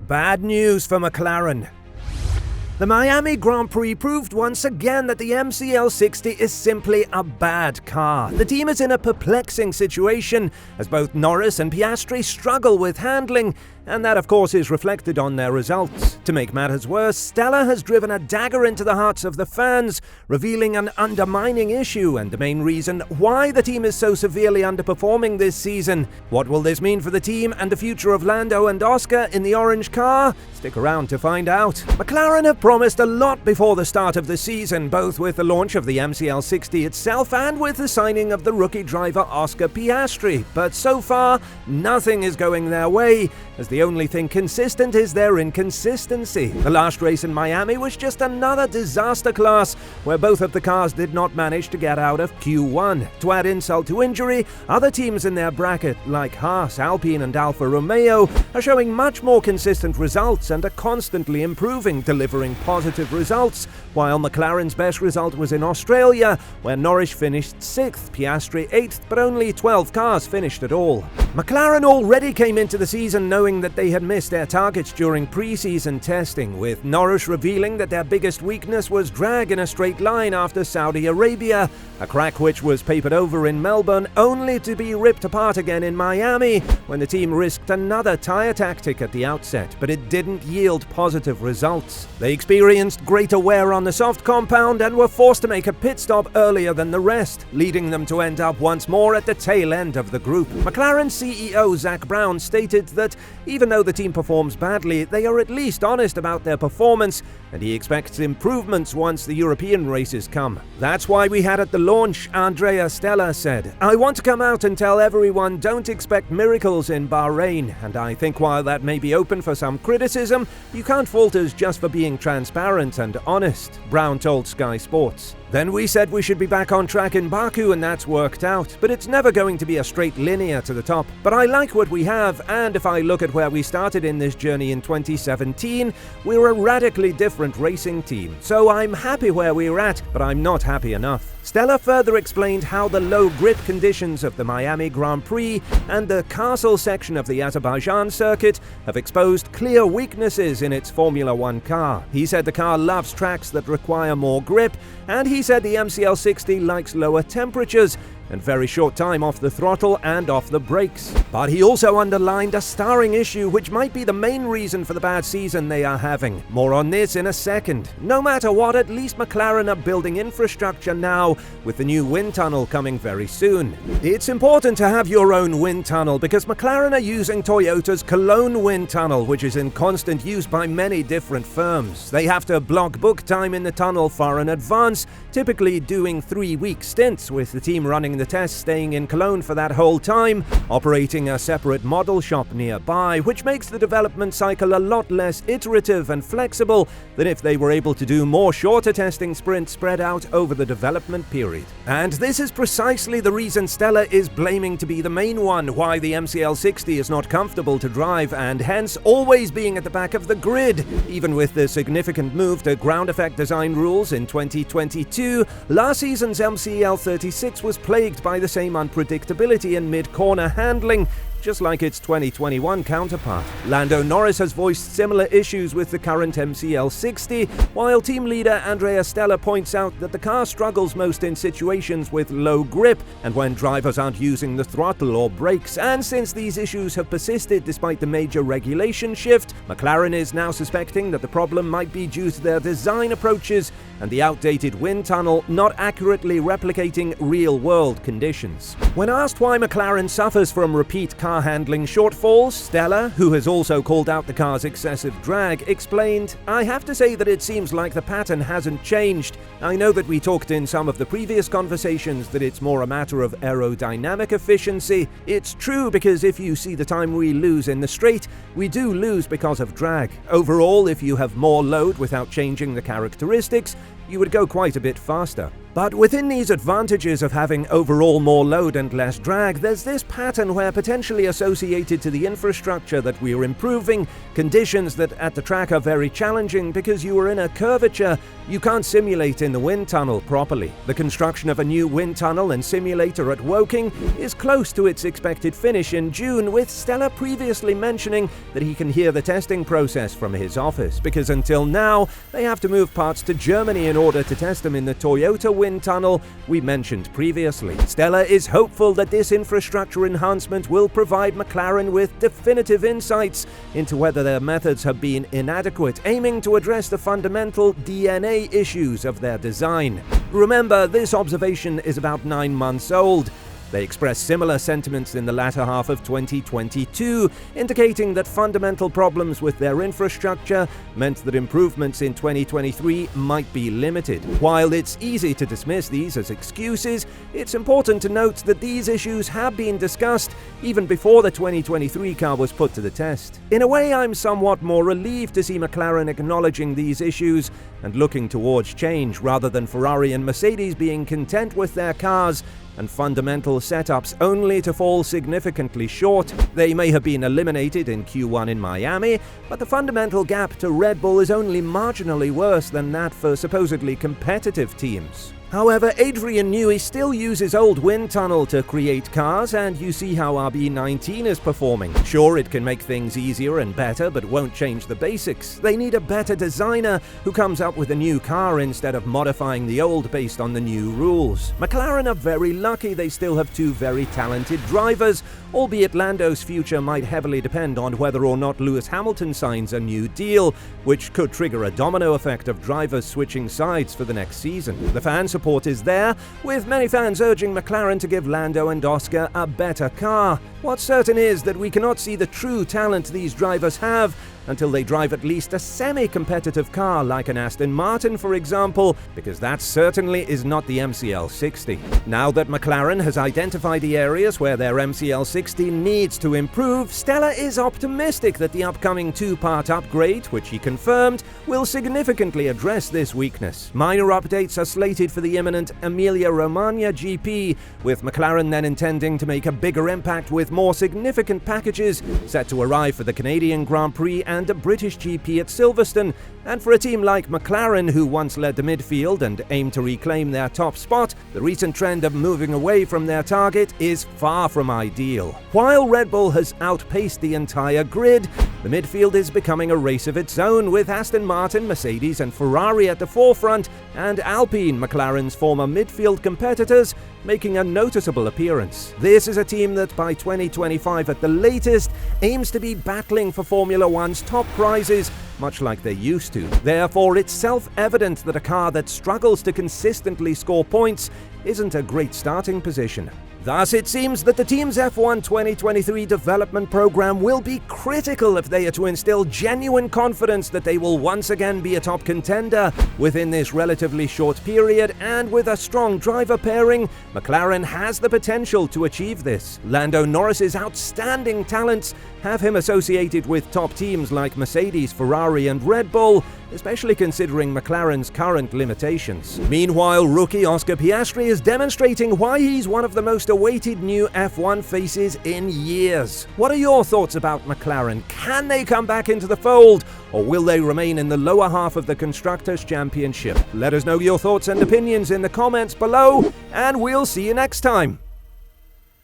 Bad news for McLaren. The Miami Grand Prix proved once again that the MCL60 is simply a bad car. The team is in a perplexing situation as both Norris and Piastri struggle with handling, and that of course is reflected on their results. To make matters worse, Stella has driven a dagger into the hearts of the fans, revealing an undermining issue and the main reason why the team is so severely underperforming this season. What will this mean for the team and the future of Lando and Oscar in the orange car? Stick around to find out. McLaren have promised a lot before the start of the season, both with the launch of the MCL60 itself and with the signing of the rookie driver Oscar Piastri. But so far, nothing is going their way, as the only thing consistent is their inconsistency. The last race in Miami was just another disaster class, where both of the cars did not manage to get out of Q1. To add insult to injury, other teams in their bracket, like Haas, Alperi and Alfa Romeo, are showing much more consistent results and are constantly improving, delivering positive results, while McLaren's best result was in Australia, where Norris finished 6th, Piastri 8th, but only 12 cars finished at all. McLaren already came into the season knowing that they had missed their targets during pre-season testing, with Norris revealing that their biggest weakness was drag in a straight line after Saudi Arabia, a crack which was papered over in Melbourne only to be ripped apart again in Miami when the team risked another tyre tactic at the outset, but it didn't yield positive results. They experienced greater wear on the soft compound and were forced to make a pit stop earlier than the rest, leading them to end up once more at the tail end of the group. McLaren CEO Zak Brown stated that even though the team performs badly, they are at least honest about their performance, and he expects improvements once the European races come. That's why we had at the launch, Andrea Stella said, "I want to come out and tell everyone don't expect miracles in Bahrain, and I think while that may be open for some criticism, you can't fault us just for being transparent and honest," Brown told Sky Sports. Then we said we should be back on track in Baku, and that's worked out, but it's never going to be a straight linear to the top. But I like what we have, and if I look at where we started in this journey in 2017, we're a radically different racing team. So I'm happy where we're at, but I'm not happy enough. Stella further explained how the low grip conditions of the Miami Grand Prix and the Castle section of the Azerbaijan circuit have exposed clear weaknesses in its Formula One car. He said the car loves tracks that require more grip, and he said the MCL60 likes lower temperatures and very short time off the throttle and off the brakes. But he also underlined a starring issue which might be the main reason for the bad season they are having. More on this in a second. No matter what, at least McLaren are building infrastructure now, with the new wind tunnel coming very soon. It's important to have your own wind tunnel because McLaren are using Toyota's Cologne wind tunnel, which is in constant use by many different firms. They have to block book time in the tunnel far in advance, typically doing 3-week stints, with the team running the test staying in Cologne for that whole time, operating a separate model shop nearby, which makes the development cycle a lot less iterative and flexible than if they were able to do more shorter testing sprints spread out over the development period. And this is precisely the reason Stella is blaming to be the main one why the MCL60 is not comfortable to drive and hence always being at the back of the grid. Even with the significant move to ground effect design rules in 2022, last season's MCL36 was plagued by the same unpredictability in mid-corner handling, just like its 2021 counterpart. Lando Norris has voiced similar issues with the current MCL60, while team leader Andrea Stella points out that the car struggles most in situations with low grip and when drivers aren't using the throttle or brakes. And since these issues have persisted despite the major regulation shift, McLaren is now suspecting that the problem might be due to their design approaches and the outdated wind tunnel not accurately replicating real-world conditions. When asked why McLaren suffers from repeat car handling shortfalls, Stella, who has also called out the car's excessive drag, explained, "I have to say that it seems like the pattern hasn't changed. I know that we talked in some of the previous conversations that it's more a matter of aerodynamic efficiency. It's true because if you see the time we lose in the straight, we do lose because of drag. Overall, if you have more load without changing the characteristics, you would go quite a bit faster. But within these advantages of having overall more load and less drag, there's this pattern where potentially associated to the infrastructure that we are improving, conditions that at the track are very challenging because you are in a curvature you can't simulate in the wind tunnel properly. The construction of a new wind tunnel and simulator at Woking is close to its expected finish in June, with Stella previously mentioning that he can hear the testing process from his office, because until now they have to move parts to Germany in order to test them in the Toyota wind tunnel we mentioned previously. Stella is hopeful that this infrastructure enhancement will provide McLaren with definitive insights into whether their methods have been inadequate, aiming to address the fundamental DNA issues of their design. Remember, this observation is about 9 months old. They expressed similar sentiments in the latter half of 2022, indicating that fundamental problems with their infrastructure meant that improvements in 2023 might be limited. While it's easy to dismiss these as excuses, it's important to note that these issues have been discussed even before the 2023 car was put to the test. In a way, I'm somewhat more relieved to see McLaren acknowledging these issues and looking towards change, rather than Ferrari and Mercedes being content with their cars and fundamental setups only to fall significantly short. They may have been eliminated in Q1 in Miami, but the fundamental gap to Red Bull is only marginally worse than that for supposedly competitive teams. However, Adrian Newey still uses old wind tunnel to create cars, and you see how RB19 is performing. Sure, it can make things easier and better, but won't change the basics. They need a better designer who comes up with a new car instead of modifying the old based on the new rules. McLaren are very lucky they still have 2 very talented drivers, albeit Lando's future might heavily depend on whether or not Lewis Hamilton signs a new deal, which could trigger a domino effect of drivers switching sides for the next season. The fan support is there, with many fans urging McLaren to give Lando and Oscar a better car. What's certain is that we cannot see the true talent these drivers have until they drive at least a semi-competitive car like an Aston Martin, for example, because that certainly is not the MCL60. Now that McLaren has identified the areas where their MCL60 needs to improve, Stella is optimistic that the upcoming 2-part upgrade, which he confirmed, will significantly address this weakness. Minor updates are slated for the imminent Emilia-Romagna GP, with McLaren then intending to make a bigger impact with more significant packages set to arrive for the Canadian Grand Prix and a British GP at Silverstone. And for a team like McLaren, who once led the midfield and aimed to reclaim their top spot, the recent trend of moving away from their target is far from ideal. While Red Bull has outpaced the entire grid, the midfield is becoming a race of its own, with Aston Martin, Mercedes and Ferrari at the forefront, and Alpine, McLaren's former midfield competitors, making a noticeable appearance. This is a team that by 2025 at the latest aims to be battling for Formula One's top prizes, much like they used to. Therefore, it's self-evident that a car that struggles to consistently score points isn't a great starting position. Thus, it seems that the team's F1 2023 development program will be critical if they are to instill genuine confidence that they will once again be a top contender within this relatively short period, and with a strong driver pairing, McLaren has the potential to achieve this. Lando Norris's outstanding talents have him associated with top teams like Mercedes, Ferrari and Red Bull, especially considering McLaren's current limitations. Meanwhile, rookie Oscar Piastri is demonstrating why he's one of the most awaited new F1 faces in years. What are your thoughts about McLaren? Can they come back into the fold, or will they remain in the lower half of the Constructors' Championship? Let us know your thoughts and opinions in the comments below, and we'll see you next time.